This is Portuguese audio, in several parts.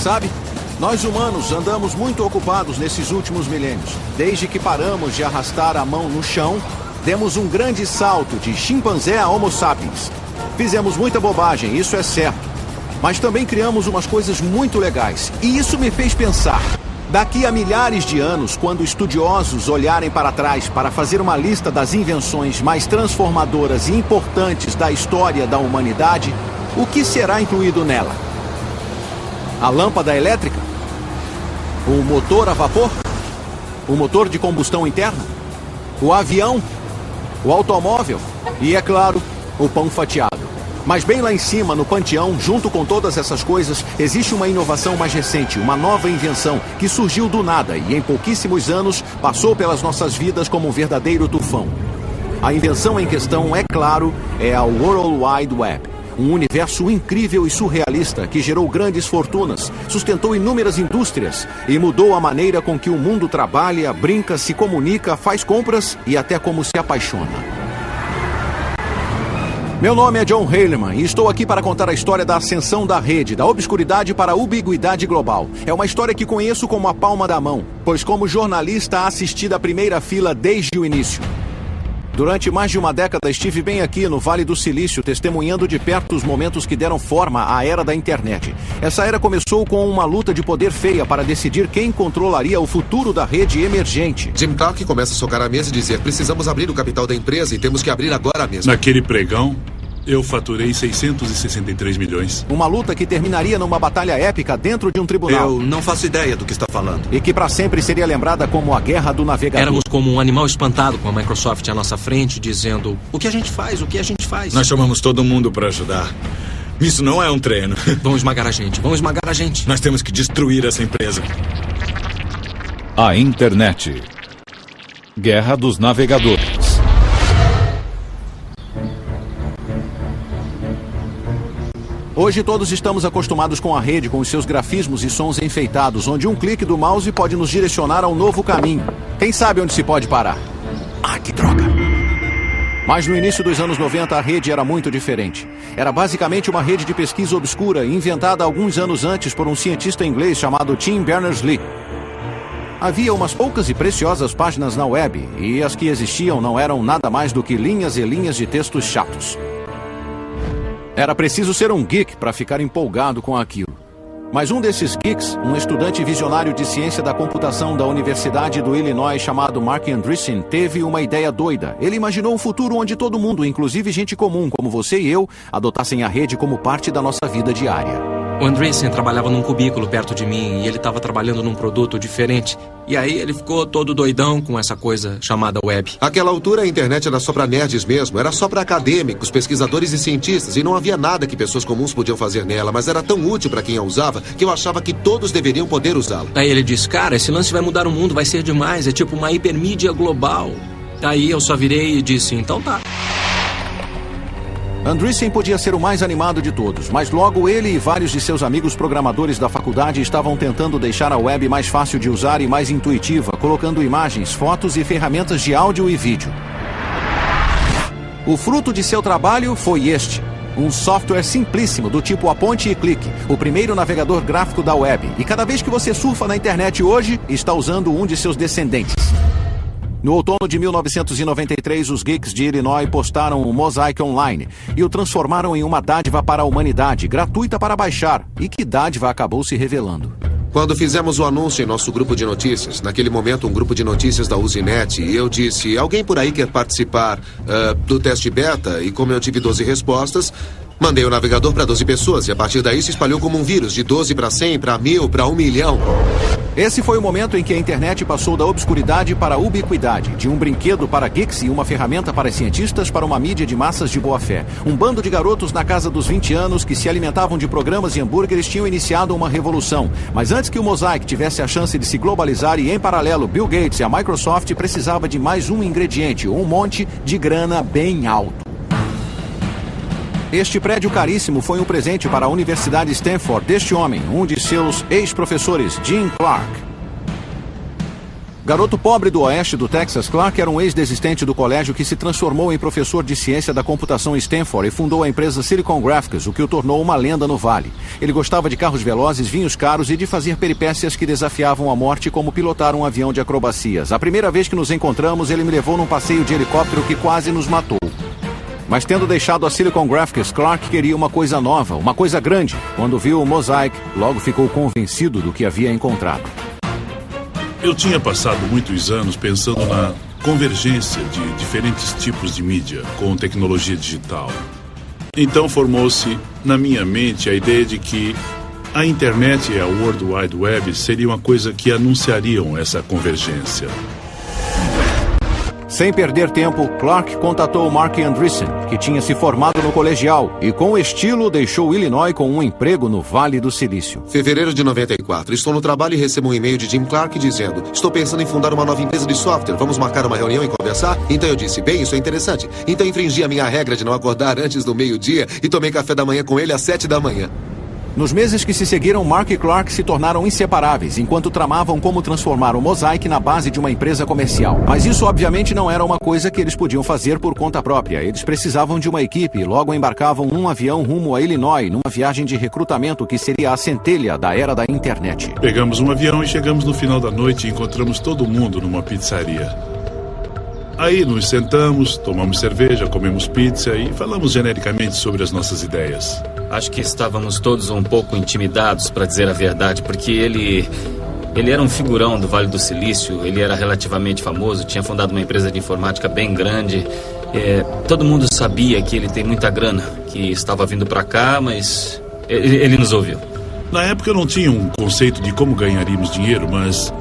Sabe, nós humanos andamos muito ocupados nesses últimos milênios. Desde que paramos de arrastar a mão no chão, demos um grande salto de chimpanzé a Homo sapiens. Fizemos muita bobagem, isso é certo. Mas também criamos umas coisas muito legais. E isso me fez pensar. Daqui a milhares de anos, quando estudiosos olharem para trás para fazer uma lista das invenções mais transformadoras e importantes da história da humanidade, o que será incluído nela? A lâmpada elétrica? O motor a vapor? O motor de combustão interna? O avião? O automóvel? E, é claro, o pão fatiado. Mas bem lá em cima, no panteão, junto com todas essas coisas, existe uma inovação mais recente, uma nova invenção que surgiu do nada e em pouquíssimos anos passou pelas nossas vidas como um verdadeiro tufão. A invenção em questão, é claro, é a World Wide Web. Um universo incrível e surrealista que gerou grandes fortunas, sustentou inúmeras indústrias e mudou a maneira com que o mundo trabalha, brinca, se comunica, faz compras e até como se apaixona. Meu nome é John Heilemann e estou aqui para contar a história da ascensão da rede, da obscuridade para a ubiquidade global. É uma história que conheço como a palma da mão, pois como jornalista assisti da primeira fila desde o início. Durante mais de uma década estive bem aqui no Vale do Silício, testemunhando de perto os momentos que deram forma à era da internet. Essa era começou com uma luta de poder feia para decidir quem controlaria o futuro da rede emergente. Jim Clark começa a socar a mesa e dizer: precisamos abrir o capital da empresa e temos que abrir agora mesmo. Naquele pregão, eu faturei 663 milhões. Uma luta que terminaria numa batalha épica dentro de um tribunal. Eu não faço ideia do que está falando. E que para sempre seria lembrada como a Guerra do Navegador. Éramos como um animal espantado com a Microsoft à nossa frente, dizendo: o que a gente faz, o que a gente faz. Nós chamamos todo mundo para ajudar. Isso não é um treino. Vão esmagar a gente, vão esmagar a gente. Nós temos que destruir essa empresa. A internet. Guerra dos Navegadores. Hoje todos estamos acostumados com a rede, com os seus grafismos e sons enfeitados, onde um clique do mouse pode nos direcionar a um novo caminho. Quem sabe onde se pode parar? Ah, que droga! Mas no início dos anos 90 a rede era muito diferente. Era basicamente uma rede de pesquisa obscura, inventada alguns anos antes por um cientista inglês chamado Tim Berners-Lee. Havia umas poucas e preciosas páginas na web, e as que existiam não eram nada mais do que linhas e linhas de textos chatos. Era preciso ser um geek para ficar empolgado com aquilo. Mas um desses geeks, um estudante visionário de ciência da computação da Universidade do Illinois chamado Mark Andreessen, teve uma ideia doida. Ele imaginou um futuro onde todo mundo, inclusive gente comum como você e eu, adotassem a rede como parte da nossa vida diária. O Andreessen trabalhava num cubículo perto de mim e ele estava trabalhando num produto diferente. E aí ele ficou todo doidão com essa coisa chamada web. Àquela altura a internet era só pra nerds mesmo, era só pra acadêmicos, pesquisadores e cientistas, e não havia nada que pessoas comuns podiam fazer nela, mas era tão útil pra quem a usava que eu achava que todos deveriam poder usá-la. Aí ele disse: cara, esse lance vai mudar o mundo, vai ser demais, é tipo uma hipermídia global. Aí eu só virei e disse: então tá. Andreessen podia ser o mais animado de todos, mas logo ele e vários de seus amigos programadores da faculdade estavam tentando deixar a web mais fácil de usar e mais intuitiva, colocando imagens, fotos e ferramentas de áudio e vídeo. O fruto de seu trabalho foi este: um software simplíssimo do tipo aponte e clique, o primeiro navegador gráfico da web, e cada vez que você surfa na internet hoje, está usando um de seus descendentes. No outono de 1993, os geeks de Illinois postaram o Mosaic Online e o transformaram em uma dádiva para a humanidade, gratuita para baixar, e que dádiva acabou se revelando. Quando fizemos o anúncio em nosso grupo de notícias, naquele momento um grupo de notícias da Usenet, e eu disse: alguém por aí quer participar do teste beta? E como eu tive 12 respostas, mandei o navegador para 12 pessoas, e a partir daí se espalhou como um vírus, de 12 para 100, para 1000, para 1 milhão. Esse foi o momento em que a internet passou da obscuridade para a ubiquidade, de um brinquedo para geeks e uma ferramenta para cientistas para uma mídia de massas de boa fé. Um bando de garotos na casa dos 20 anos que se alimentavam de programas e hambúrgueres tinham iniciado uma revolução. Mas antes que o Mosaic tivesse a chance de se globalizar e, em paralelo, Bill Gates e a Microsoft precisava de mais um ingrediente, um monte de grana bem alto. Este prédio caríssimo foi um presente para a Universidade Stanford deste homem, um de seus ex-professores, Jim Clark. Garoto pobre do oeste do Texas, Clark era um ex-desistente do colégio que se transformou em professor de ciência da computação em Stanford e fundou a empresa Silicon Graphics, o que o tornou uma lenda no Vale. Ele gostava de carros velozes, vinhos caros e de fazer peripécias que desafiavam a morte, como pilotar um avião de acrobacias. A primeira vez que nos encontramos, ele me levou num passeio de helicóptero que quase nos matou. Mas tendo deixado a Silicon Graphics, Clark queria uma coisa nova, uma coisa grande. Quando viu o Mosaic, logo ficou convencido do que havia encontrado. Eu tinha passado muitos anos pensando na convergência de diferentes tipos de mídia com tecnologia digital. Então formou-se na minha mente a ideia de que a internet e a World Wide Web seriam uma coisa que anunciariam essa convergência. Sem perder tempo, Clark contatou Mark Andreessen, que tinha se formado no colegial e, com estilo, deixou Illinois com um emprego no Vale do Silício. Fevereiro de 94. Estou no trabalho e recebo um e-mail de Jim Clark dizendo: estou pensando em fundar uma nova empresa de software. Vamos marcar uma reunião e conversar? Então eu disse: bem, isso é interessante. Então infringi a minha regra de não acordar antes do meio-dia e tomei café da manhã com ele às 7 da manhã. Nos meses que se seguiram, Mark e Clark se tornaram inseparáveis, enquanto tramavam como transformar o Mosaic na base de uma empresa comercial. Mas isso obviamente não era uma coisa que eles podiam fazer por conta própria. Eles precisavam de uma equipe e logo embarcavam num avião rumo a Illinois, numa viagem de recrutamento que seria a centelha da era da internet. Pegamos um avião e chegamos no final da noite e encontramos todo mundo numa pizzaria. Aí nos sentamos, tomamos cerveja, comemos pizza e falamos genericamente sobre as nossas ideias. Acho que estávamos todos um pouco intimidados, para dizer a verdade, porque ele era um figurão do Vale do Silício, ele era relativamente famoso, tinha fundado uma empresa de informática bem grande. Todo mundo sabia que ele tem muita grana, que estava vindo para cá, mas ele nos ouviu. Na época eu não tinha um conceito de como ganharíamos dinheiro, mas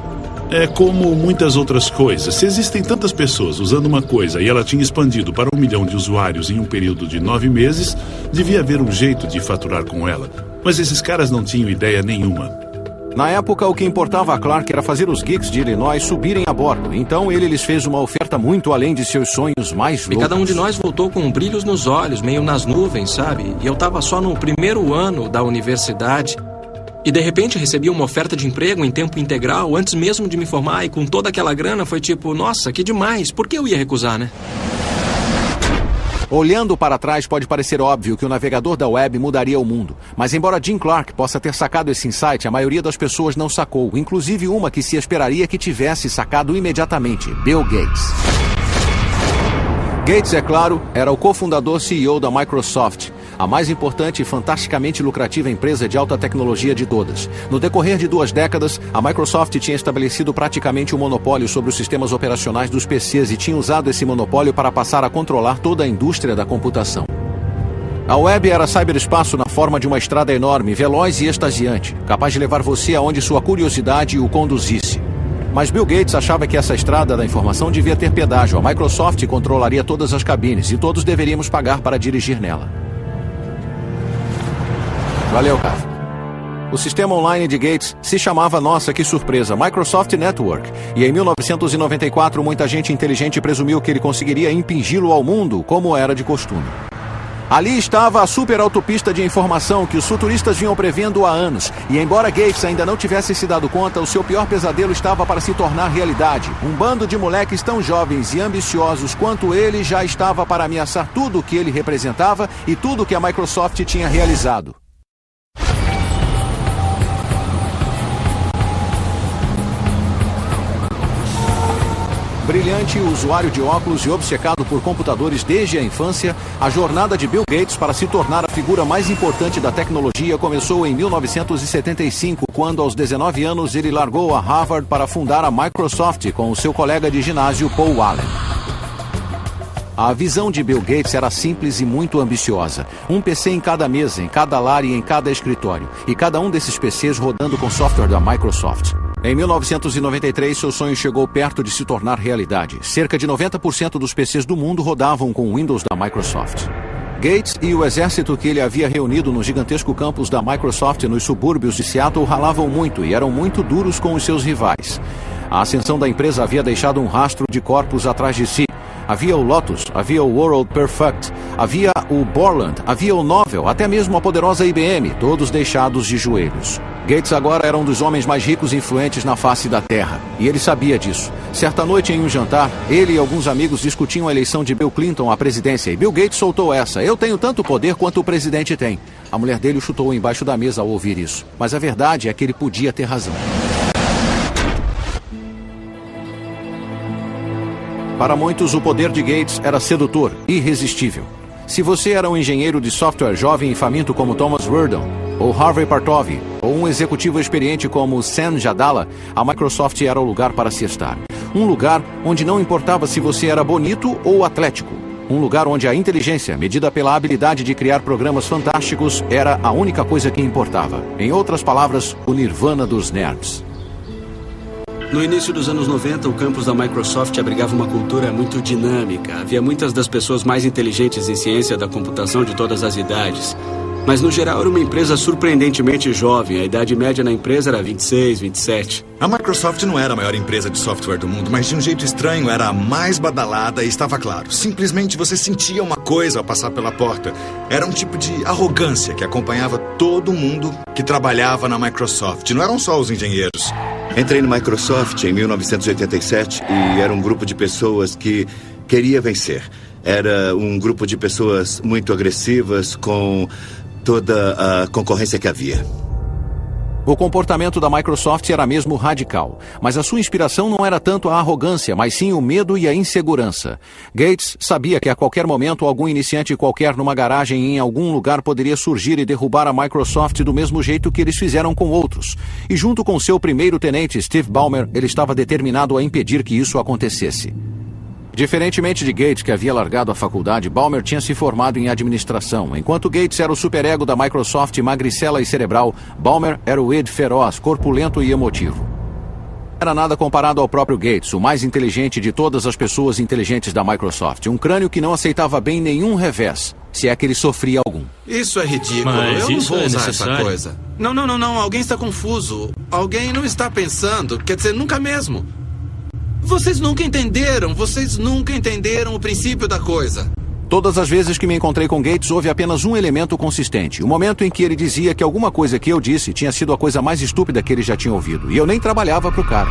é como muitas outras coisas. Se existem tantas pessoas usando uma coisa e ela tinha expandido para 1 milhão de usuários em um período de 9 meses, devia haver um jeito de faturar com ela. Mas esses caras não tinham ideia nenhuma. Na época, o que importava a Clark era fazer os geeks de Illinois subirem a bordo. Então ele lhes fez uma oferta muito além de seus sonhos mais loucos. E cada um de nós voltou com brilhos nos olhos, meio nas nuvens, sabe? E eu tava só no primeiro ano da universidade. E de repente recebi uma oferta de emprego em tempo integral antes mesmo de me formar, e com toda aquela grana foi tipo, nossa, que demais, por que eu ia recusar, né? Olhando para trás, pode parecer óbvio que o navegador da web mudaria o mundo. Mas embora Jim Clark possa ter sacado esse insight, a maioria das pessoas não sacou, inclusive uma que se esperaria que tivesse sacado imediatamente: Bill Gates. Gates, é claro, era o cofundador CEO da Microsoft, a mais importante e fantasticamente lucrativa empresa de alta tecnologia de todas. No decorrer de 2 décadas, a Microsoft tinha estabelecido praticamente um monopólio sobre os sistemas operacionais dos PCs e tinha usado esse monopólio para passar a controlar toda a indústria da computação. A web era cyberespaço na forma de uma estrada enorme, veloz e extasiante, capaz de levar você aonde sua curiosidade o conduzisse. Mas Bill Gates achava que essa estrada da informação devia ter pedágio. A Microsoft controlaria todas as cabines e todos deveríamos pagar para dirigir nela. Valeu, cara. O sistema online de Gates se chamava, nossa, que surpresa, Microsoft Network. E em 1994, muita gente inteligente presumiu que ele conseguiria impingi-lo ao mundo, como era de costume. Ali estava a super autopista de informação que os futuristas vinham prevendo há anos. E embora Gates ainda não tivesse se dado conta, o seu pior pesadelo estava para se tornar realidade. Um bando de moleques tão jovens e ambiciosos quanto ele já estava para ameaçar tudo o que ele representava e tudo o que a Microsoft tinha realizado. Brilhante, usuário de óculos e obcecado por computadores desde a infância, a jornada de Bill Gates para se tornar a figura mais importante da tecnologia começou em 1975, quando aos 19 anos ele largou a Harvard para fundar a Microsoft com o seu colega de ginásio Paul Allen. A visão de Bill Gates era simples e muito ambiciosa. Um PC em cada mesa, em cada lar e em cada escritório. E cada um desses PCs rodando com software da Microsoft. Em 1993, seu sonho chegou perto de se tornar realidade. Cerca de 90% dos PCs do mundo rodavam com o Windows da Microsoft. Gates e o exército que ele havia reunido no gigantesco campus da Microsoft nos subúrbios de Seattle ralavam muito e eram muito duros com os seus rivais. A ascensão da empresa havia deixado um rastro de corpos atrás de si. Havia o Lotus, havia o World Perfect, havia o Borland, havia o Novell, até mesmo a poderosa IBM, todos deixados de joelhos. Gates agora era um dos homens mais ricos e influentes na face da Terra, e ele sabia disso. Certa noite, em um jantar, ele e alguns amigos discutiam a eleição de Bill Clinton à presidência, e Bill Gates soltou essa: "Eu tenho tanto poder quanto o presidente tem." A mulher dele o chutou embaixo da mesa ao ouvir isso, mas a verdade é que ele podia ter razão. Para muitos, o poder de Gates era sedutor, irresistível. Se você era um engenheiro de software jovem e faminto como Thomas Werdon, ou Harvey Partovi, ou um executivo experiente como Sam Jadala, a Microsoft era o lugar para se estar. Um lugar onde não importava se você era bonito ou atlético. Um lugar onde a inteligência, medida pela habilidade de criar programas fantásticos, era a única coisa que importava. Em outras palavras, o nirvana dos nerds. No início dos anos 90, o campus da Microsoft abrigava uma cultura muito dinâmica. Havia muitas das pessoas mais inteligentes em ciência da computação de todas as idades. Mas, no geral, era uma empresa surpreendentemente jovem. A idade média na empresa era 26, 27. A Microsoft não era a maior empresa de software do mundo, mas de um jeito estranho era a mais badalada e estava claro. Simplesmente você sentia uma coisa ao passar pela porta. Era um tipo de arrogância que acompanhava todo mundo que trabalhava na Microsoft. Não eram só os engenheiros. Entrei no Microsoft em 1987 e era um grupo de pessoas que queria vencer. Era um grupo de pessoas muito agressivas com toda a concorrência que havia. O comportamento da Microsoft era mesmo radical, mas a sua inspiração não era tanto a arrogância, mas sim o medo e a insegurança. Gates sabia que a qualquer momento algum iniciante qualquer numa garagem em algum lugar poderia surgir e derrubar a Microsoft do mesmo jeito que eles fizeram com outros. E junto com seu primeiro tenente, Steve Ballmer, ele estava determinado a impedir que isso acontecesse. Diferentemente de Gates, que havia largado a faculdade, Ballmer tinha se formado em administração. Enquanto Gates era o superego da Microsoft, magricela e cerebral, Ballmer era o Ed feroz, corpulento e emotivo. Não era nada comparado ao próprio Gates, o mais inteligente de todas as pessoas inteligentes da Microsoft. Um crânio que não aceitava bem nenhum revés, se é que ele sofria algum. Isso é ridículo. Mas eu não isso vou é usar necessário. essa coisa. Não. Alguém está confuso. Alguém não está pensando. Quer dizer, nunca mesmo. Vocês nunca entenderam o princípio da coisa. Todas as vezes que me encontrei com Gates, houve apenas um elemento consistente. O momento em que ele dizia que alguma coisa que eu disse tinha sido a coisa mais estúpida que ele já tinha ouvido. E eu nem trabalhava pro cara.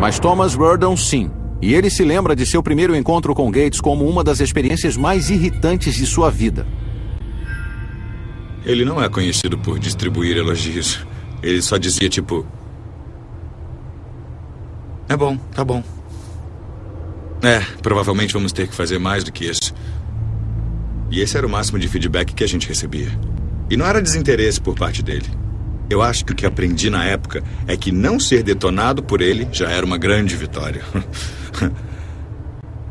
Mas Thomas Werdon, sim. E ele se lembra de seu primeiro encontro com Gates como uma das experiências mais irritantes de sua vida. Ele não é conhecido por distribuir elogios. Ele só dizia tipo... É bom, tá bom. Provavelmente vamos ter que fazer mais do que isso. E esse era o máximo de feedback que a gente recebia. E não era desinteresse por parte dele. Eu acho que o que aprendi na época é que não ser detonado por ele já era uma grande vitória.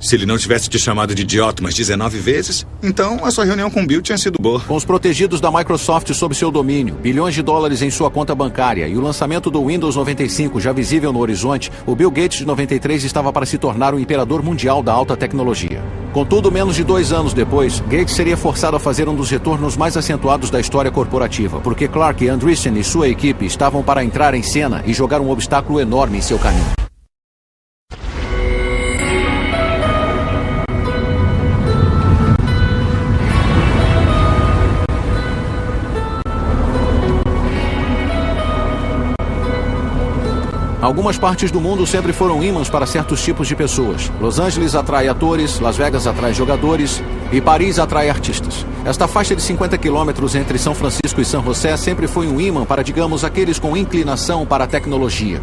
Se ele não tivesse te chamado de idiota umas 19 vezes, então a sua reunião com Bill tinha sido boa. Com os protegidos da Microsoft sob seu domínio, bilhões de dólares em sua conta bancária e o lançamento do Windows 95 já visível no horizonte, o Bill Gates de 93 estava para se tornar o imperador mundial da alta tecnologia. Contudo, menos de 2 anos depois, Gates seria forçado a fazer um dos retornos mais acentuados da história corporativa, porque Clark e Andreessen e sua equipe estavam para entrar em cena e jogar um obstáculo enorme em seu caminho. Algumas partes do mundo sempre foram ímãs para certos tipos de pessoas. Los Angeles atrai atores, Las Vegas atrai jogadores e Paris atrai artistas. Esta faixa de 50 quilômetros entre São Francisco e São José sempre foi um ímã para, digamos, aqueles com inclinação para a tecnologia.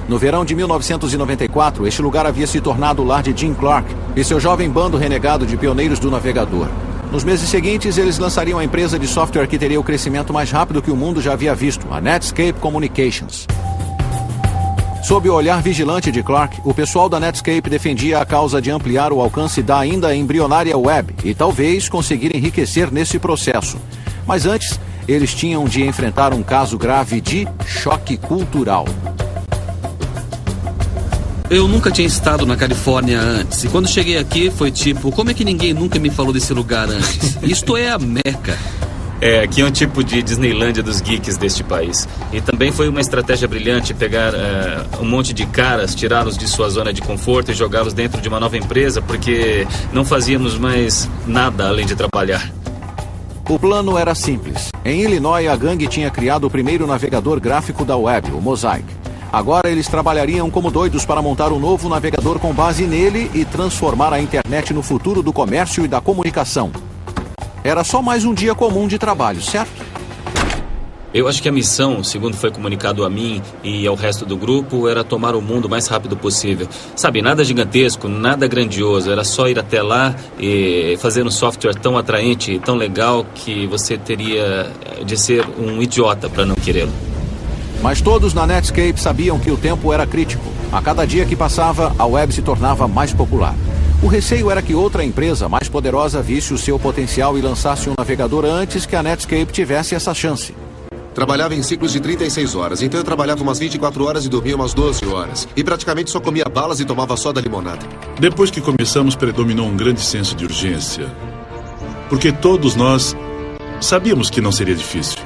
No verão de 1994, este lugar havia se tornado o lar de Jim Clark e seu jovem bando renegado de pioneiros do navegador. Nos meses seguintes, eles lançariam a empresa de software que teria o crescimento mais rápido que o mundo já havia visto, a Netscape Communications. Sob o olhar vigilante de Clark, o pessoal da Netscape defendia a causa de ampliar o alcance da ainda embrionária web e talvez conseguir enriquecer nesse processo. Mas antes, eles tinham de enfrentar um caso grave de choque cultural. Eu nunca tinha estado na Califórnia antes. E quando cheguei aqui, foi tipo, como é que ninguém nunca me falou desse lugar antes? Isto é a Meca. Aqui é um tipo de Disneylândia dos geeks deste país. E também foi uma estratégia brilhante pegar um monte de caras, tirá-los de sua zona de conforto e jogá-los dentro de uma nova empresa, porque não fazíamos mais nada além de trabalhar. O plano era simples. Em Illinois, a gangue tinha criado o primeiro navegador gráfico da web, o Mosaic. Agora eles trabalhariam como doidos para montar um novo navegador com base nele e transformar a internet no futuro do comércio e da comunicação. Era só mais um dia comum de trabalho, certo? Eu acho que a missão, segundo foi comunicado a mim e ao resto do grupo, era tomar o mundo o mais rápido possível. Sabe, nada gigantesco, nada grandioso. Era só ir até lá e fazer um software tão atraente e tão legal que você teria de ser um idiota para não querê-lo. Mas todos na Netscape sabiam que o tempo era crítico. A cada dia que passava, a web se tornava mais popular. O receio era que outra empresa mais poderosa visse o seu potencial e lançasse um navegador antes que a Netscape tivesse essa chance. Trabalhava em ciclos de 36 horas, então eu trabalhava umas 24 horas e dormia umas 12 horas. E praticamente só comia balas e tomava soda limonada. Depois que começamos, predominou um grande senso de urgência. Porque todos nós sabíamos que não seria difícil.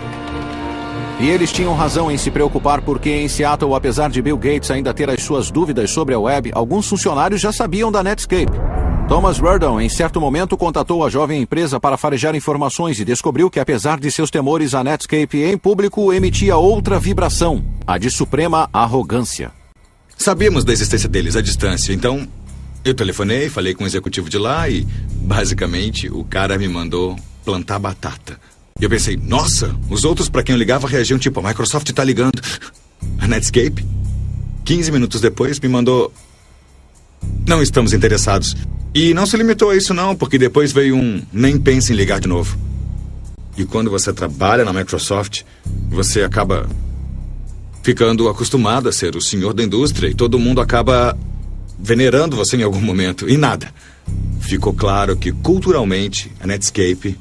E eles tinham razão em se preocupar porque em Seattle, apesar de Bill Gates ainda ter as suas dúvidas sobre a web, alguns funcionários já sabiam da Netscape. Thomas Reardon, em certo momento, contatou a jovem empresa para farejar informações e descobriu que, apesar de seus temores, a Netscape em público emitia outra vibração, a de suprema arrogância. Sabíamos da existência deles à distância, então eu telefonei, falei com o executivo de lá e, basicamente, o cara me mandou plantar batata. E eu pensei, nossa, os outros para quem eu ligava reagiam tipo, a Microsoft tá ligando. A Netscape, 15 minutos depois, me mandou, não estamos interessados. E não se limitou a isso não, porque depois veio um nem pense em ligar de novo. E quando você trabalha na Microsoft, você acaba ficando acostumado a ser o senhor da indústria e todo mundo acaba venerando você em algum momento. E nada. Ficou claro que culturalmente a Netscape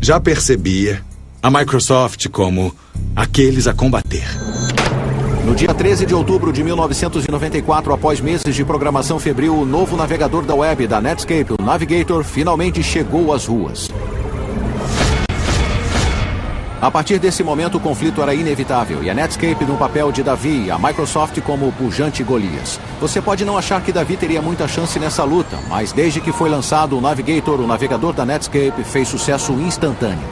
já percebia a Microsoft como aqueles a combater. No dia 13 de outubro de 1994, após meses de programação febril, o novo navegador da web da Netscape, o Navigator, finalmente chegou às ruas. A partir desse momento, o conflito era inevitável e a Netscape no papel de Davi e a Microsoft como o pujante Golias. Você pode não achar que Davi teria muita chance nessa luta, mas desde que foi lançado o Navigator, o navegador da Netscape fez sucesso instantâneo.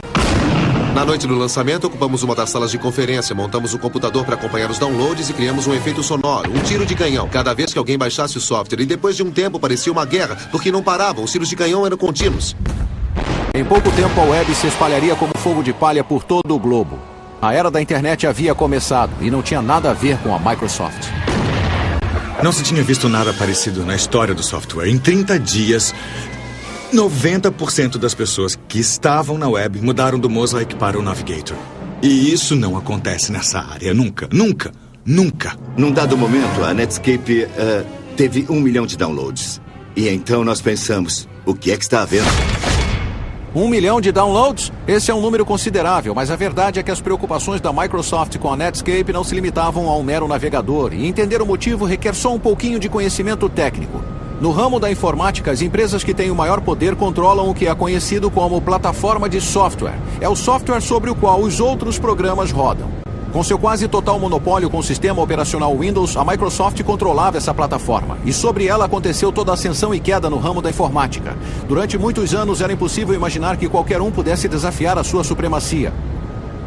Na noite do lançamento, ocupamos uma das salas de conferência, montamos um computador para acompanhar os downloads e criamos um efeito sonoro, um tiro de canhão, cada vez que alguém baixasse o software. E depois de um tempo parecia uma guerra, porque não paravam, os tiros de canhão eram contínuos. Em pouco tempo, a web se espalharia como fogo de palha por todo o globo. A era da internet havia começado e não tinha nada a ver com a Microsoft. Não se tinha visto nada parecido na história do software. Em 30 dias... 90% das pessoas que estavam na web mudaram do Mosaic para o Navigator. E isso não acontece nessa área. Nunca, nunca, nunca. Num dado momento, a Netscape teve 1 milhão de downloads. E então nós pensamos, o que é que está havendo? 1 milhão de downloads? Esse é um número considerável, mas a verdade é que as preocupações da Microsoft com a Netscape não se limitavam a um mero navegador. E entender o motivo requer só um pouquinho de conhecimento técnico. No ramo da informática, as empresas que têm o maior poder controlam o que é conhecido como plataforma de software. É o software sobre o qual os outros programas rodam. Com seu quase total monopólio com o sistema operacional Windows, a Microsoft controlava essa plataforma. E sobre ela aconteceu toda a ascensão e queda no ramo da informática. Durante muitos anos era impossível imaginar que qualquer um pudesse desafiar a sua supremacia.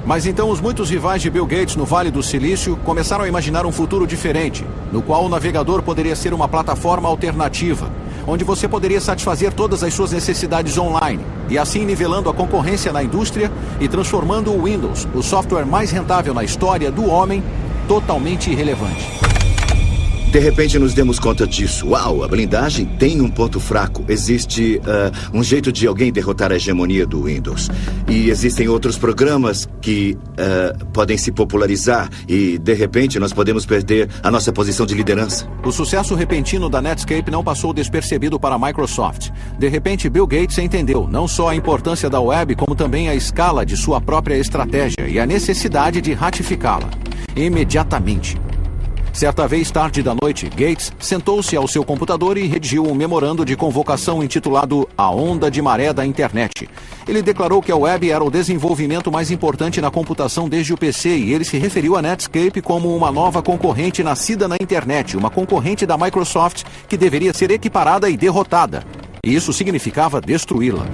Mas então os muitos rivais de Bill Gates no Vale do Silício começaram a imaginar um futuro diferente, no qual o navegador poderia ser uma plataforma alternativa, onde você poderia satisfazer todas as suas necessidades online, e assim nivelando a concorrência na indústria e transformando o Windows, o software mais rentável na história do homem, totalmente irrelevante. De repente nos demos conta disso. Uau, a blindagem tem um ponto fraco. Existe um jeito de alguém derrotar a hegemonia do Windows. E existem outros programas que podem se popularizar e, de repente, nós podemos perder a nossa posição de liderança. O sucesso repentino da Netscape não passou despercebido para a Microsoft. De repente, Bill Gates entendeu não só a importância da web, como também a escala de sua própria estratégia e a necessidade de ratificá-la. Imediatamente. Certa vez, tarde da noite, Gates sentou-se ao seu computador e redigiu um memorando de convocação intitulado A Onda de Maré da Internet. Ele declarou que a web era o desenvolvimento mais importante na computação desde o PC e ele se referiu à Netscape como uma nova concorrente nascida na internet, uma concorrente da Microsoft que deveria ser equiparada e derrotada. E isso significava destruí-la.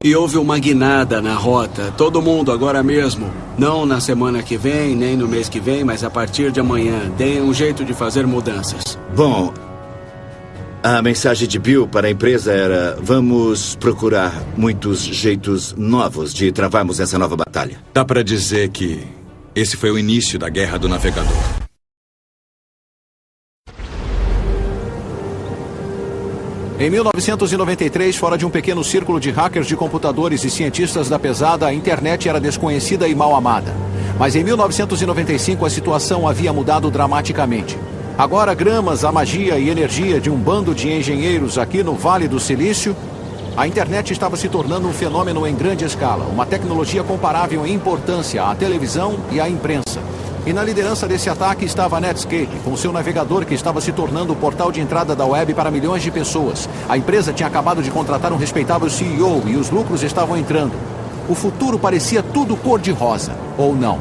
E houve uma guinada na rota. Todo mundo agora mesmo. Não na semana que vem, nem no mês que vem, mas a partir de amanhã. Deem um jeito de fazer mudanças. Bom, a mensagem de Bill para a empresa era: vamos procurar muitos jeitos novos de travarmos essa nova batalha. Dá para dizer que esse foi o início da Guerra do Navegador. Em 1993, fora de um pequeno círculo de hackers de computadores e cientistas da pesada, a internet era desconhecida e mal amada. Mas em 1995, a situação havia mudado dramaticamente. Agora, gramas a magia e energia de um bando de engenheiros aqui no Vale do Silício, a internet estava se tornando um fenômeno em grande escala, uma tecnologia comparável em importância à televisão e à imprensa. E na liderança desse ataque estava a Netscape, com seu navegador que estava se tornando o portal de entrada da web para milhões de pessoas. A empresa tinha acabado de contratar um respeitável CEO e os lucros estavam entrando. O futuro parecia tudo cor-de-rosa, ou não?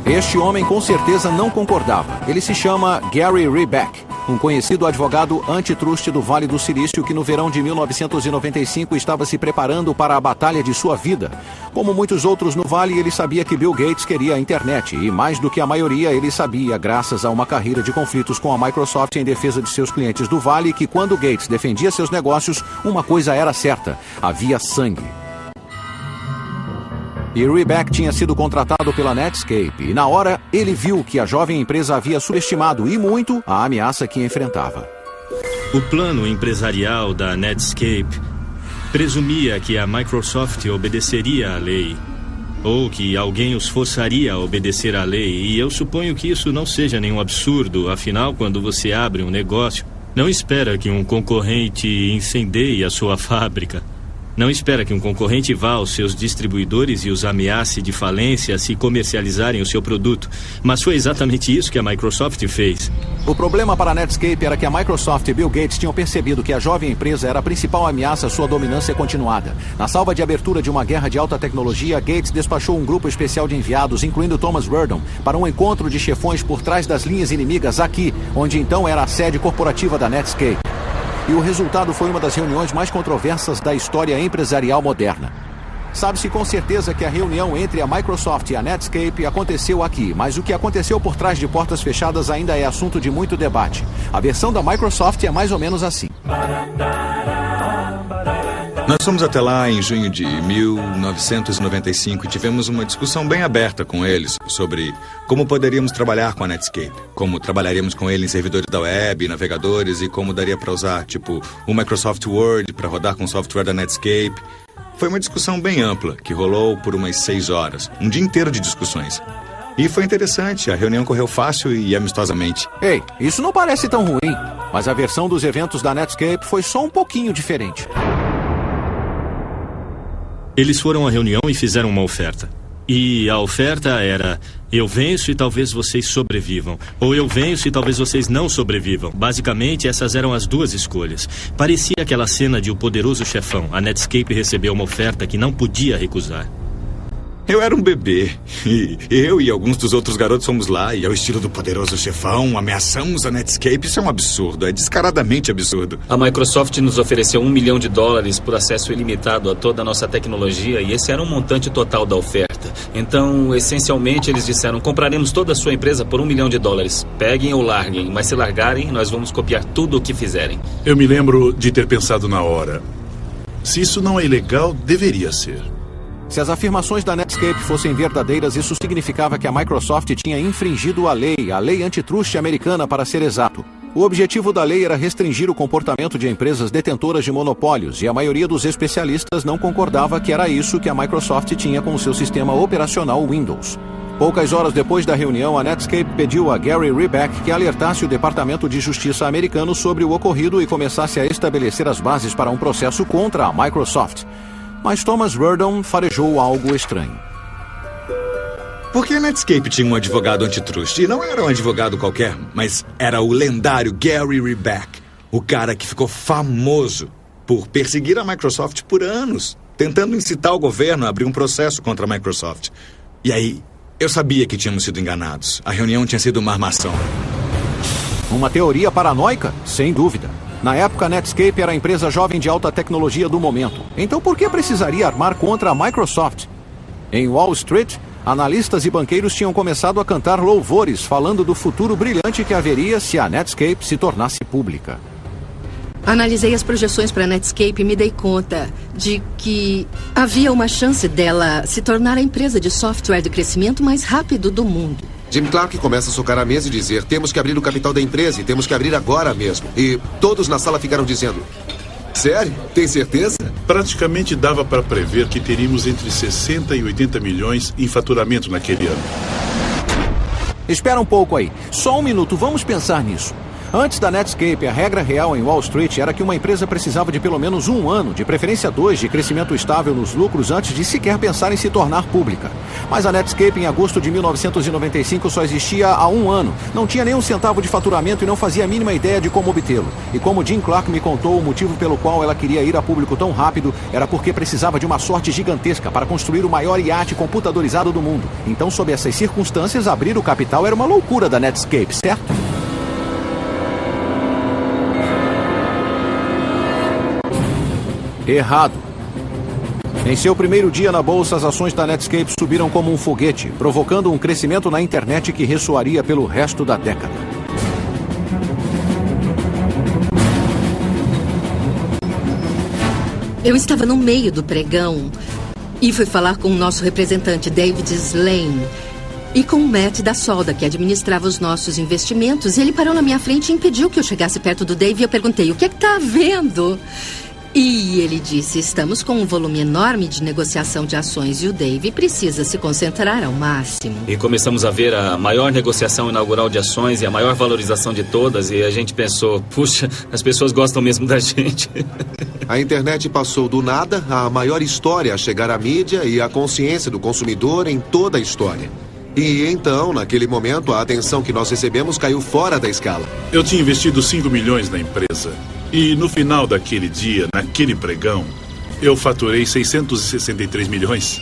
Este homem com certeza não concordava. Ele se chama Gary Reback, um conhecido advogado antitruste do Vale do Silício que no verão de 1995 estava se preparando para a batalha de sua vida. Como muitos outros no Vale, ele sabia que Bill Gates queria a internet e, mais do que a maioria, ele sabia, graças a uma carreira de conflitos com a Microsoft em defesa de seus clientes do Vale, que quando Gates defendia seus negócios, uma coisa era certa: havia sangue. E Reback tinha sido contratado pela Netscape e na hora ele viu que a jovem empresa havia subestimado e muito a ameaça que enfrentava. O plano empresarial da Netscape presumia que a Microsoft obedeceria à lei, ou que alguém os forçaria a obedecer à lei, e eu suponho que isso não seja nenhum absurdo, afinal, quando você abre um negócio, não espera que um concorrente incendeie a sua fábrica. Não espera que um concorrente vá aos seus distribuidores e os ameace de falência se comercializarem o seu produto. Mas foi exatamente isso que a Microsoft fez. O problema para a Netscape era que a Microsoft e Bill Gates tinham percebido que a jovem empresa era a principal ameaça à sua dominância continuada. Na salva de abertura de uma guerra de alta tecnologia, Gates despachou um grupo especial de enviados, incluindo Thomas Werdon, para um encontro de chefões por trás das linhas inimigas aqui, onde então era a sede corporativa da Netscape. E o resultado foi uma das reuniões mais controversas da história empresarial moderna. Sabe-se com certeza que a reunião entre a Microsoft e a Netscape aconteceu aqui, mas o que aconteceu por trás de portas fechadas ainda é assunto de muito debate. A versão da Microsoft é mais ou menos assim. Nós fomos até lá em junho de 1995 e tivemos uma discussão bem aberta com eles sobre como poderíamos trabalhar com a Netscape, como trabalharíamos com ele em servidores da web, navegadores e como daria para usar, tipo, o Microsoft Word para rodar com o software da Netscape. Foi uma discussão bem ampla, que rolou por umas 6 horas, um dia inteiro de discussões. E foi interessante, a reunião correu fácil e amistosamente. Ei, isso não parece tão ruim, mas a versão dos eventos da Netscape foi só um pouquinho diferente. Eles foram à reunião e fizeram uma oferta. E a oferta era: eu venço e talvez vocês sobrevivam. Ou eu venço e talvez vocês não sobrevivam. Basicamente, essas eram as duas escolhas. Parecia aquela cena de O Poderoso Chefão. A Netscape recebeu uma oferta que não podia recusar. Eu era um bebê, e eu e alguns dos outros garotos fomos lá, e ao estilo do Poderoso Chefão, ameaçamos a Netscape. Isso é um absurdo, é descaradamente absurdo. A Microsoft nos ofereceu $1 milhão por acesso ilimitado a toda a nossa tecnologia, e esse era um montante total da oferta. Então, essencialmente, eles disseram: compraremos toda a sua empresa por $1 milhão. Peguem ou larguem, mas se largarem, nós vamos copiar tudo o que fizerem. Eu me lembro de ter pensado na hora: se isso não é ilegal, deveria ser. Se as afirmações da Netscape fossem verdadeiras, isso significava que a Microsoft tinha infringido a lei antitruste americana, para ser exato. O objetivo da lei era restringir o comportamento de empresas detentoras de monopólios, e a maioria dos especialistas não concordava que era isso que a Microsoft tinha com o seu sistema operacional Windows. Poucas horas depois da reunião, a Netscape pediu a Gary Reback que alertasse o Departamento de Justiça americano sobre o ocorrido e começasse a estabelecer as bases para um processo contra a Microsoft. Mas Thomas Werdon farejou algo estranho. Por que a Netscape tinha um advogado antitruste? E não era um advogado qualquer, mas era o lendário Gary Reback, o cara que ficou famoso por perseguir a Microsoft por anos, tentando incitar o governo a abrir um processo contra a Microsoft. E aí, eu sabia que tínhamos sido enganados. A reunião tinha sido uma armação. Uma teoria paranoica? Sem dúvida. Na época, a Netscape era a empresa jovem de alta tecnologia do momento. Então por que precisaria armar contra a Microsoft? Em Wall Street, analistas e banqueiros tinham começado a cantar louvores, falando do futuro brilhante que haveria se a Netscape se tornasse pública. Analisei as projeções para a Netscape e me dei conta de que havia uma chance dela se tornar a empresa de software de crescimento mais rápido do mundo. Jim Clark começa a socar a mesa e dizer: temos que abrir o capital da empresa e temos que abrir agora mesmo. E todos na sala ficaram dizendo: sério? Tem certeza? Praticamente dava para prever que teríamos entre 60 e 80 milhões em faturamento naquele ano. Espera um pouco aí. Só um minuto, vamos pensar nisso. Antes da Netscape, a regra real em Wall Street era que uma empresa precisava de pelo menos 1 ano, de preferência 2, de crescimento estável nos lucros antes de sequer pensar em se tornar pública. Mas a Netscape, em agosto de 1995, só existia há 1 ano. Não tinha nem um centavo de faturamento e não fazia a mínima ideia de como obtê-lo. E como Jim Clark me contou, o motivo pelo qual ela queria ir a público tão rápido era porque precisava de uma sorte gigantesca para construir o maior iate computadorizado do mundo. Então, sob essas circunstâncias, abrir o capital era uma loucura da Netscape, certo? Errado. Em seu primeiro dia na bolsa, as ações da Netscape subiram como um foguete, provocando um crescimento na internet que ressoaria pelo resto da década. Eu estava no meio do pregão e fui falar com o nosso representante, David Slane, e com o Matt da Solda, que administrava os nossos investimentos. E ele parou na minha frente e impediu que eu chegasse perto do Dave. E eu perguntei: o que é que está havendo? E ele disse: estamos com um volume enorme de negociação de ações e o Dave precisa se concentrar ao máximo. E começamos a ver a maior negociação inaugural de ações e a maior valorização de todas. E a gente pensou: puxa, as pessoas gostam mesmo da gente. A internet passou do nada à maior história a chegar à mídia e à consciência do consumidor em toda a história. E então, naquele momento, a atenção que nós recebemos caiu fora da escala. Eu tinha investido 5 milhões na empresa. E no final daquele dia, naquele pregão, eu faturei 663 milhões.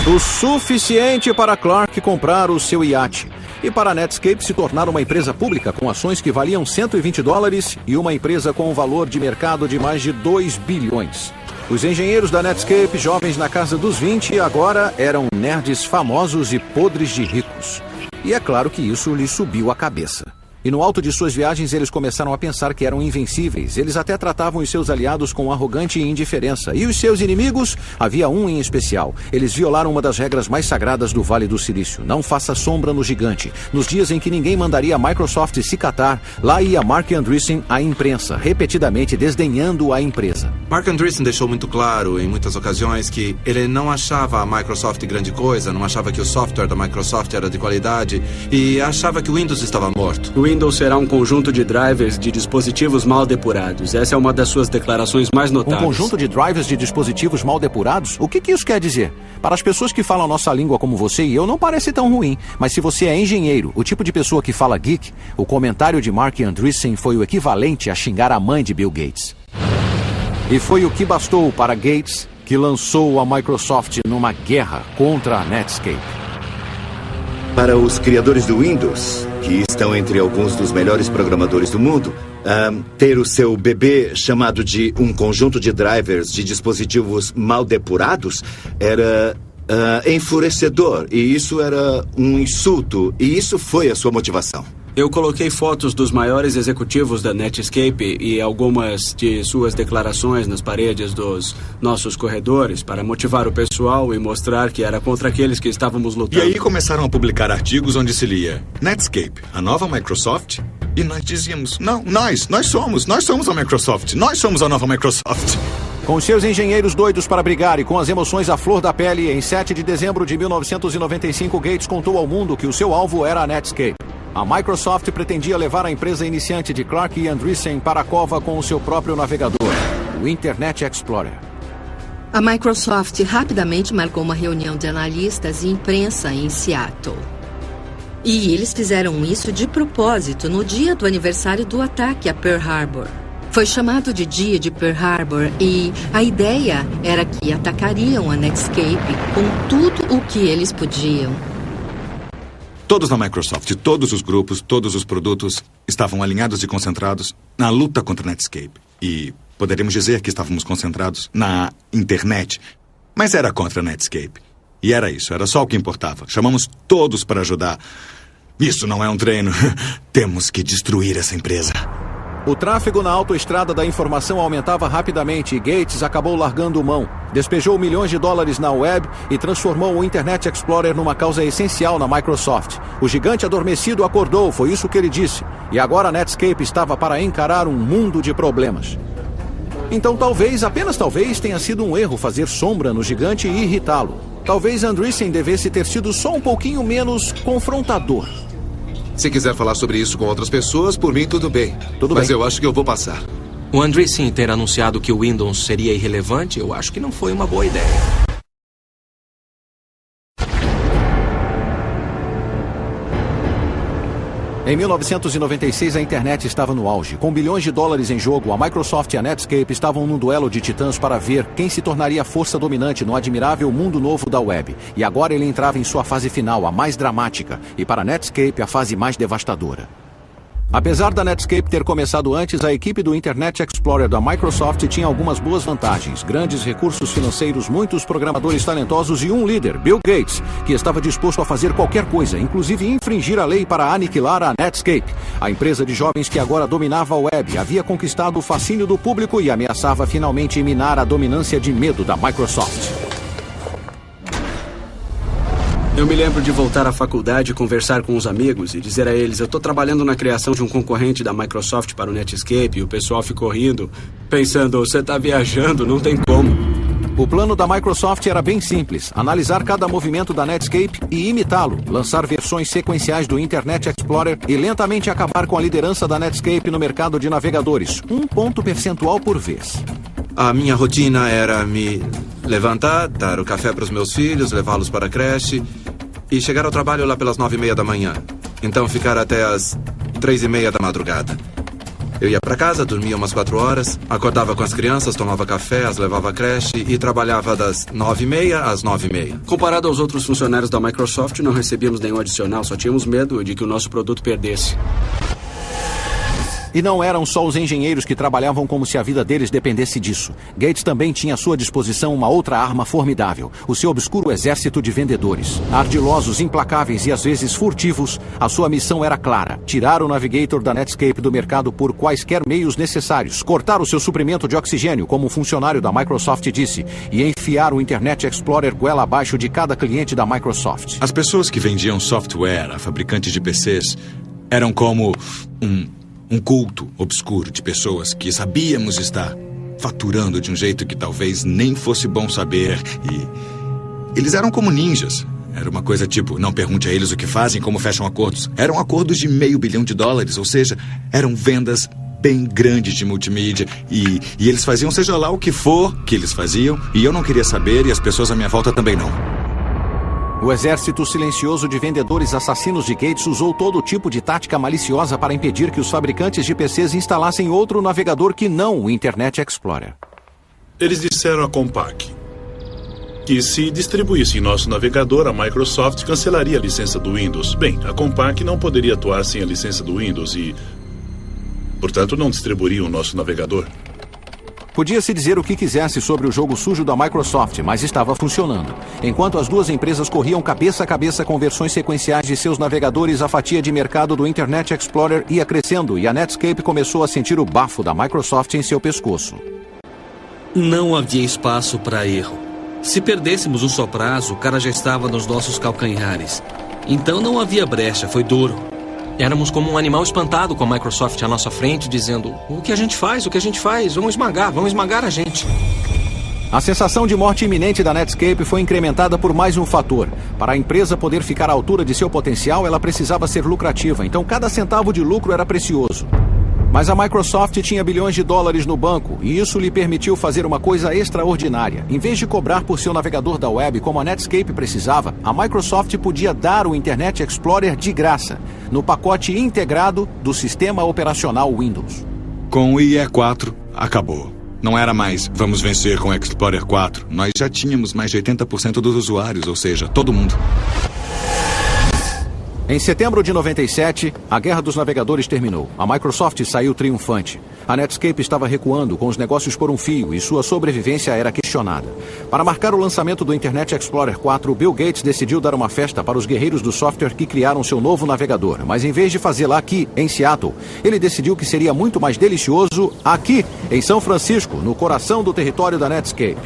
O suficiente para Clark comprar o seu iate. E para a Netscape se tornar uma empresa pública com ações que valiam $120 e uma empresa com um valor de mercado de mais de 2 bilhões. Os engenheiros da Netscape, jovens na casa dos 20, agora eram nerds famosos e podres de ricos. E é claro que isso lhes subiu a cabeça. E no alto de suas viagens eles começaram a pensar que eram invencíveis. Eles até tratavam os seus aliados com arrogante indiferença. E os seus inimigos? Havia um em especial. Eles violaram uma das regras mais sagradas do Vale do Silício. Não faça sombra no gigante. Nos dias em que ninguém mandaria a Microsoft se catar, lá ia Marc Andreessen à imprensa, repetidamente desdenhando a empresa. Marc Andreessen deixou muito claro em muitas ocasiões que ele não achava a Microsoft grande coisa, não achava que o software da Microsoft era de qualidade e achava que o Windows estava morto. O Windows será um conjunto de drivers de dispositivos mal depurados. Essa é uma das suas declarações mais notáveis. Um conjunto de drivers de dispositivos mal depurados? O que isso quer dizer? Para as pessoas que falam a nossa língua como você e eu, não parece tão ruim. Mas se você é engenheiro, o tipo de pessoa que fala geek, o comentário de Marc Andreessen foi o equivalente a xingar a mãe de Bill Gates. E foi o que bastou para Gates, que lançou a Microsoft numa guerra contra a Netscape. Para os criadores do Windows, que estão entre alguns dos melhores programadores do mundo, ter o seu bebê chamado de um conjunto de drivers de dispositivos mal depurados era enfurecedor. E isso era um insulto. E isso foi a sua motivação. Eu coloquei fotos dos maiores executivos da Netscape e algumas de suas declarações nas paredes dos nossos corredores para motivar o pessoal e mostrar que era contra aqueles que estávamos lutando. E aí começaram a publicar artigos onde se lia: Netscape, a nova Microsoft? E nós dizíamos: não, nós somos a Microsoft, nós somos a nova Microsoft. Com seus engenheiros doidos para brigar e com as emoções à flor da pele, em 7 de dezembro de 1995, Gates contou ao mundo que o seu alvo era a Netscape. A Microsoft pretendia levar a empresa iniciante de Clark e Andreessen para a cova com o seu próprio navegador, o Internet Explorer. A Microsoft rapidamente marcou uma reunião de analistas e imprensa em Seattle. E eles fizeram isso de propósito no dia do aniversário do ataque a Pearl Harbor. Foi chamado de Dia de Pearl Harbor e a ideia era que atacariam a Netscape com tudo o que eles podiam. Todos na Microsoft, todos os grupos, todos os produtos estavam alinhados e concentrados na luta contra a Netscape. E poderíamos dizer que estávamos concentrados na internet, mas era contra a Netscape. E era isso, era só o que importava. Chamamos todos para ajudar. Isso não é um treino. Temos que destruir essa empresa. O tráfego na autoestrada da informação aumentava rapidamente e Gates acabou largando mão. Despejou milhões de dólares na web e transformou o Internet Explorer numa causa essencial na Microsoft. O gigante adormecido acordou, foi isso que ele disse. E agora a Netscape estava para encarar um mundo de problemas. Então talvez, apenas talvez, tenha sido um erro fazer sombra no gigante e irritá-lo. Talvez Andreessen devesse ter sido só um pouquinho menos confrontador. Se quiser falar sobre isso com outras pessoas, por mim tudo bem. Mas eu acho que eu vou passar. O Andreessen ter anunciado que o Windows seria irrelevante, eu acho que não foi uma boa ideia. Em 1996, a internet estava no auge. Com bilhões de dólares em jogo, a Microsoft e a Netscape estavam num duelo de titãs para ver quem se tornaria a força dominante no admirável mundo novo da web. E agora ele entrava em sua fase final, a mais dramática, e para a Netscape, a fase mais devastadora. Apesar da Netscape ter começado antes, a equipe do Internet Explorer da Microsoft tinha algumas boas vantagens. Grandes recursos financeiros, muitos programadores talentosos e um líder, Bill Gates, que estava disposto a fazer qualquer coisa, inclusive infringir a lei para aniquilar a Netscape. A empresa de jovens que agora dominava a web havia conquistado o fascínio do público e ameaçava finalmente minar a dominância de medo da Microsoft. Eu me lembro de voltar à faculdade e conversar com os amigos e dizer a eles: eu estou trabalhando na criação de um concorrente da Microsoft para o Netscape, e o pessoal ficou rindo, pensando: você está viajando, não tem como. O plano da Microsoft era bem simples: analisar cada movimento da Netscape e imitá-lo, lançar versões sequenciais do Internet Explorer e lentamente acabar com a liderança da Netscape no mercado de navegadores, 1 ponto percentual por vez. A minha rotina era me levantar, dar o café para os meus filhos, levá-los para a creche e chegar ao trabalho lá pelas 9:30 da manhã. Então ficar até as 3:30 da madrugada. Eu ia para casa, dormia umas 4 horas, acordava com as crianças, tomava café, as levava à creche e trabalhava das 9:30 às 9:30. Comparado aos outros funcionários da Microsoft, não recebíamos nenhum adicional, só tínhamos medo de que o nosso produto perdesse. E não eram só os engenheiros que trabalhavam como se a vida deles dependesse disso. Gates também tinha à sua disposição uma outra arma formidável, o seu obscuro exército de vendedores. Ardilosos, implacáveis e às vezes furtivos, a sua missão era clara: tirar o Navigator da Netscape do mercado por quaisquer meios necessários, cortar o seu suprimento de oxigênio, como um funcionário da Microsoft disse, e enfiar o Internet Explorer goela abaixo de cada cliente da Microsoft. As pessoas que vendiam software a fabricantes de PCs eram como um culto obscuro de pessoas que sabíamos estar faturando de um jeito que talvez nem fosse bom saber. E eles eram como ninjas. Era uma coisa tipo: não pergunte a eles o que fazem, como fecham acordos. Eram acordos de $500 milhão, ou seja, eram vendas bem grandes de multimídia. E eles faziam seja lá o que for que eles faziam, e eu não queria saber, e as pessoas à minha volta também não. O exército silencioso de vendedores assassinos de Gates usou todo tipo de tática maliciosa para impedir que os fabricantes de PCs instalassem outro navegador que não o Internet Explorer. Eles disseram à Compaq que se distribuísse nosso navegador, a Microsoft cancelaria a licença do Windows. Bem, a Compaq não poderia atuar sem a licença do Windows e, portanto, não distribuiria o nosso navegador. Podia-se dizer o que quisesse sobre o jogo sujo da Microsoft, mas estava funcionando. Enquanto as duas empresas corriam cabeça a cabeça com versões sequenciais de seus navegadores, a fatia de mercado do Internet Explorer ia crescendo e a Netscape começou a sentir o bafo da Microsoft em seu pescoço. Não havia espaço para erro. Se perdêssemos um só prazo, o cara já estava nos nossos calcanhares. Então não havia brecha, foi duro. Éramos como um animal espantado com a Microsoft à nossa frente, dizendo: o que a gente faz? O que a gente faz? Vão esmagar a gente. A sensação de morte iminente da Netscape foi incrementada por mais um fator. Para a empresa poder ficar à altura de seu potencial, ela precisava ser lucrativa, então cada centavo de lucro era precioso. Mas a Microsoft tinha bilhões de dólares no banco, e isso lhe permitiu fazer uma coisa extraordinária. Em vez de cobrar por seu navegador da web como a Netscape precisava, a Microsoft podia dar o Internet Explorer de graça, no pacote integrado do sistema operacional Windows. Com o IE4, acabou. Não era mais: vamos vencer com o Explorer 4. Nós já tínhamos mais de 80% dos usuários, ou seja, todo mundo. Em setembro de 97, a Guerra dos Navegadores terminou. A Microsoft saiu triunfante. A Netscape estava recuando, com os negócios por um fio, e sua sobrevivência era questionada. Para marcar o lançamento do Internet Explorer 4, Bill Gates decidiu dar uma festa para os guerreiros do software que criaram seu novo navegador. Mas em vez de fazê-la aqui, em Seattle, ele decidiu que seria muito mais delicioso aqui, em São Francisco, no coração do território da Netscape.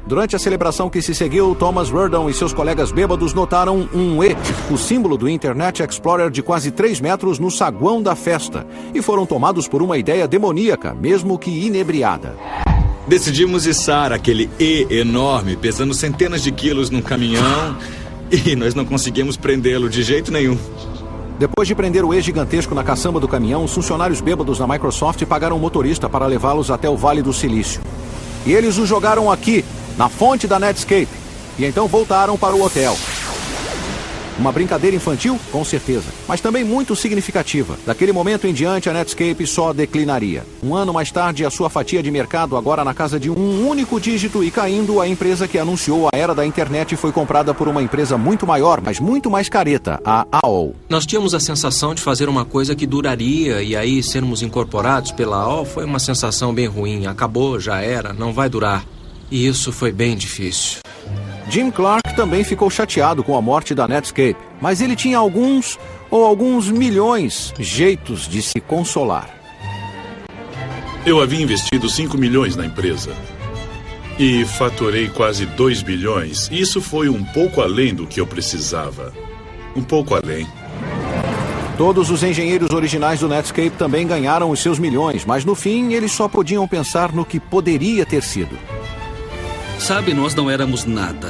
Durante a celebração que se seguiu, Thomas Werdon e seus colegas bêbados notaram um E, o símbolo do Internet Explorer de quase 3 metros no saguão da festa, e foram tomados por uma ideia demoníaca, mesmo que inebriada. Decidimos içar aquele E enorme, pesando centenas de quilos num caminhão, e nós não conseguimos prendê-lo de jeito nenhum. Depois de prender o E gigantesco na caçamba do caminhão, os funcionários bêbados da Microsoft pagaram um motorista para levá-los até o Vale do Silício. E eles o jogaram aqui, na fonte da Netscape, e então voltaram para o hotel. Uma brincadeira infantil? Com certeza, mas também muito significativa. Daquele momento em diante, a Netscape só declinaria. Um ano mais tarde, a sua fatia de mercado, agora na casa de um único dígito e caindo, a empresa que anunciou a era da internet foi comprada por uma empresa muito maior, mas muito mais careta, a AOL. Nós tínhamos a sensação de fazer uma coisa que duraria, e aí sermos incorporados pela AOL foi uma sensação bem ruim. Acabou, já era, não vai durar. E isso foi bem difícil. Jim Clark também ficou chateado com a morte da Netscape, mas ele tinha alguns milhões jeitos de se consolar. Eu havia investido 5 milhões na empresa e faturei quase 2 bilhões. Isso foi um pouco além do que eu precisava. Um pouco além. Todos os engenheiros originais do Netscape também ganharam os seus milhões, mas no fim eles só podiam pensar no que poderia ter sido. Sabe, nós não éramos nada.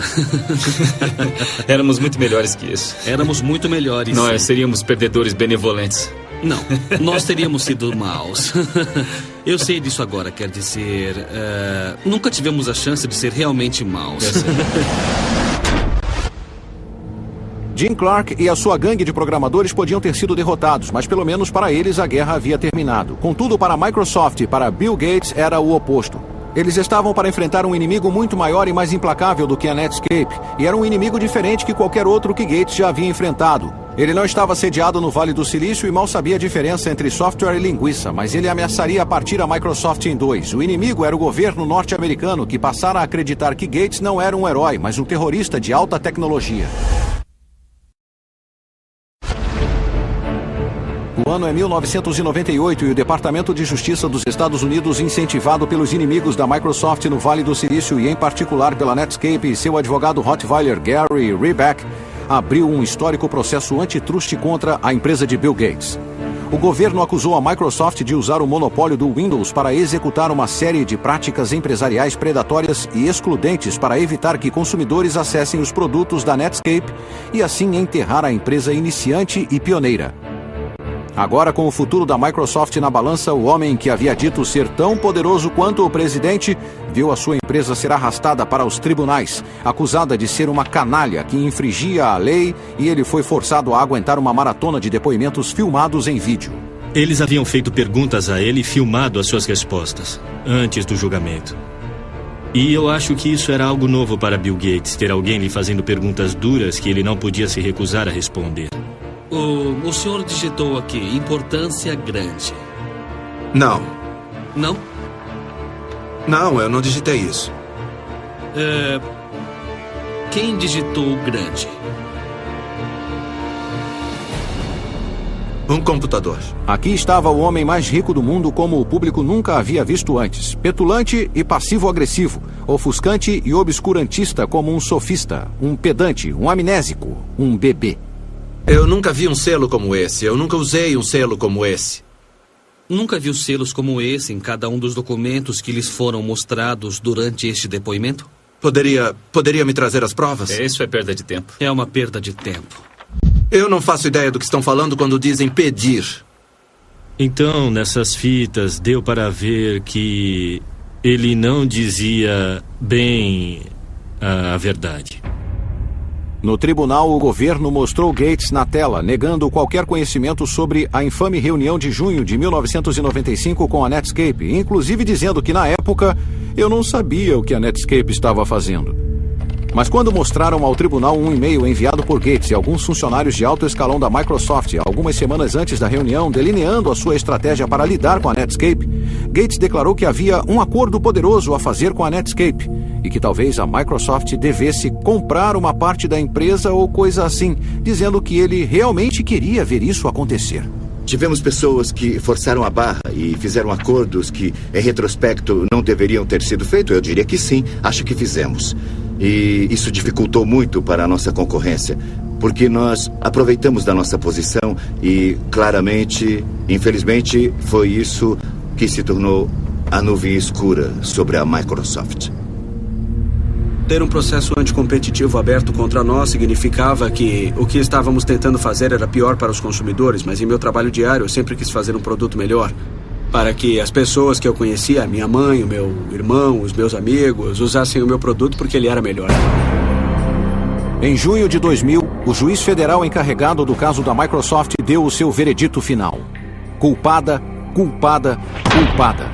Éramos muito melhores que isso. Éramos muito melhores. Nós seríamos perdedores benevolentes. Não, nós teríamos sido maus. Eu sei disso agora, quer dizer... nunca tivemos a chance de ser realmente maus. Jim Clark e a sua gangue de programadores podiam ter sido derrotados, mas pelo menos para eles a guerra havia terminado. Contudo, para a Microsoft e para Bill Gates era o oposto. Eles estavam para enfrentar um inimigo muito maior e mais implacável do que a Netscape, e era um inimigo diferente que qualquer outro que Gates já havia enfrentado. Ele não estava sediado no Vale do Silício e mal sabia a diferença entre software e linguiça, mas ele ameaçaria partir a Microsoft em dois. O inimigo era o governo norte-americano, que passara a acreditar que Gates não era um herói, mas um terrorista de alta tecnologia. O ano é 1998 e o Departamento de Justiça dos Estados Unidos, incentivado pelos inimigos da Microsoft no Vale do Silício e em particular pela Netscape e seu advogado Rottweiler Gary Reback, abriu um histórico processo antitrust contra a empresa de Bill Gates. O governo acusou a Microsoft de usar o monopólio do Windows para executar uma série de práticas empresariais predatórias e excludentes para evitar que consumidores acessem os produtos da Netscape e assim enterrar a empresa iniciante e pioneira. Agora, com o futuro da Microsoft na balança, o homem que havia dito ser tão poderoso quanto o presidente viu a sua empresa ser arrastada para os tribunais, acusada de ser uma canalha que infringia a lei, e ele foi forçado a aguentar uma maratona de depoimentos filmados em vídeo. Eles haviam feito perguntas a ele e filmado as suas respostas, antes do julgamento. E eu acho que isso era algo novo para Bill Gates, ter alguém lhe fazendo perguntas duras que ele não podia se recusar a responder. O senhor digitou aqui, importância grande. Não. Não? Não, eu não digitei isso. Quem digitou grande? Um computador. Aqui estava o homem mais rico do mundo como o público nunca havia visto antes. Petulante e passivo-agressivo. Ofuscante e obscurantista como um sofista. Um pedante, um amnésico, um bebê. Eu nunca vi um selo como esse. Eu nunca usei um selo como esse. Nunca viu selos como esse em cada um dos documentos que lhes foram mostrados durante este depoimento? Poderia me trazer as provas? Isso é perda de tempo. É uma perda de tempo. Eu não faço ideia do que estão falando quando dizem pedir. Então, nessas fitas, deu para ver que ele não dizia bem a verdade. No tribunal, o governo mostrou Gates na tela, negando qualquer conhecimento sobre a infame reunião de junho de 1995 com a Netscape, inclusive dizendo que, na época, eu não sabia o que a Netscape estava fazendo. Mas quando mostraram ao tribunal um e-mail enviado por Gates e alguns funcionários de alto escalão da Microsoft algumas semanas antes da reunião, delineando a sua estratégia para lidar com a Netscape, Gates declarou que havia um acordo poderoso a fazer com a Netscape e que talvez a Microsoft devesse comprar uma parte da empresa ou coisa assim, dizendo que ele realmente queria ver isso acontecer. Tivemos pessoas que forçaram a barra e fizeram acordos que, em retrospecto, não deveriam ter sido feitos. Eu diria que sim, acho que fizemos. E isso dificultou muito para a nossa concorrência, porque nós aproveitamos da nossa posição e, claramente, infelizmente, foi isso que se tornou a nuvem escura sobre a Microsoft. Ter um processo anticompetitivo aberto contra nós significava que o que estávamos tentando fazer era pior para os consumidores, mas em meu trabalho diário eu sempre quis fazer um produto melhor, para que as pessoas que eu conhecia, minha mãe, o meu irmão, os meus amigos, usassem o meu produto porque ele era melhor. Em junho de 2000, o juiz federal encarregado do caso da Microsoft deu o seu veredito final. Culpada, culpada, culpada.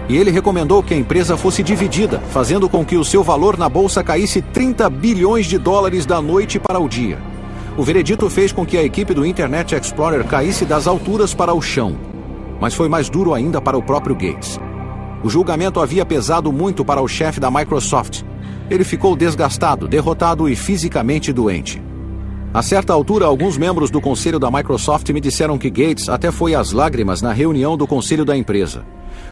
E ele recomendou que a empresa fosse dividida, fazendo com que o seu valor na bolsa caísse 30 bilhões de dólares da noite para o dia. O veredito fez com que a equipe do Internet Explorer caísse das alturas para o chão. Mas foi mais duro ainda para o próprio Gates. O julgamento havia pesado muito para o chefe da Microsoft. Ele ficou desgastado, derrotado e fisicamente doente. A certa altura, alguns membros do conselho da Microsoft me disseram que Gates até foi às lágrimas na reunião do conselho da empresa.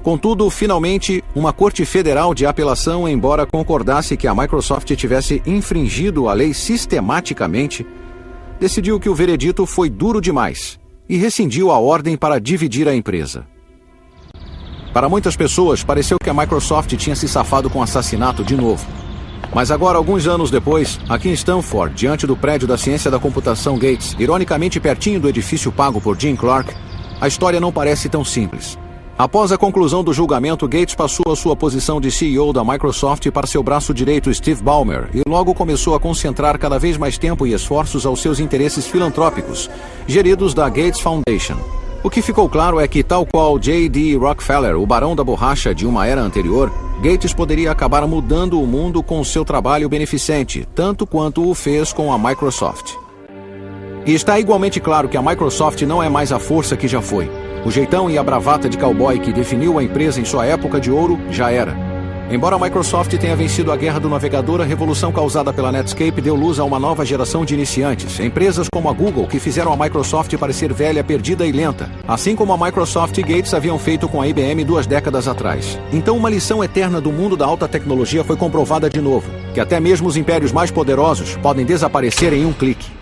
Contudo, finalmente, uma corte federal de apelação, embora concordasse que a Microsoft tivesse infringido a lei sistematicamente, decidiu que o veredito foi duro demais e rescindiu a ordem para dividir a empresa. Para muitas pessoas, pareceu que a Microsoft tinha se safado com assassinato de novo. Mas agora, alguns anos depois, aqui em Stanford, diante do prédio da ciência da computação Gates, ironicamente pertinho do edifício pago por Jim Clark, a história não parece tão simples. Após a conclusão do julgamento, Gates passou a sua posição de CEO da Microsoft para seu braço direito, Steve Ballmer, e logo começou a concentrar cada vez mais tempo e esforços aos seus interesses filantrópicos, geridos da Gates Foundation. O que ficou claro é que, tal qual J.D. Rockefeller, o barão da borracha de uma era anterior, Gates poderia acabar mudando o mundo com seu trabalho beneficente, tanto quanto o fez com a Microsoft. E está igualmente claro que a Microsoft não é mais a força que já foi. O jeitão e a bravata de cowboy que definiu a empresa em sua época de ouro já era. Embora a Microsoft tenha vencido a guerra do navegador, a revolução causada pela Netscape deu luz a uma nova geração de iniciantes, empresas como a Google, que fizeram a Microsoft parecer velha, perdida e lenta, assim como a Microsoft e Gates haviam feito com a IBM 2 décadas atrás. Então uma lição eterna do mundo da alta tecnologia foi comprovada de novo, que até mesmo os impérios mais poderosos podem desaparecer em um clique.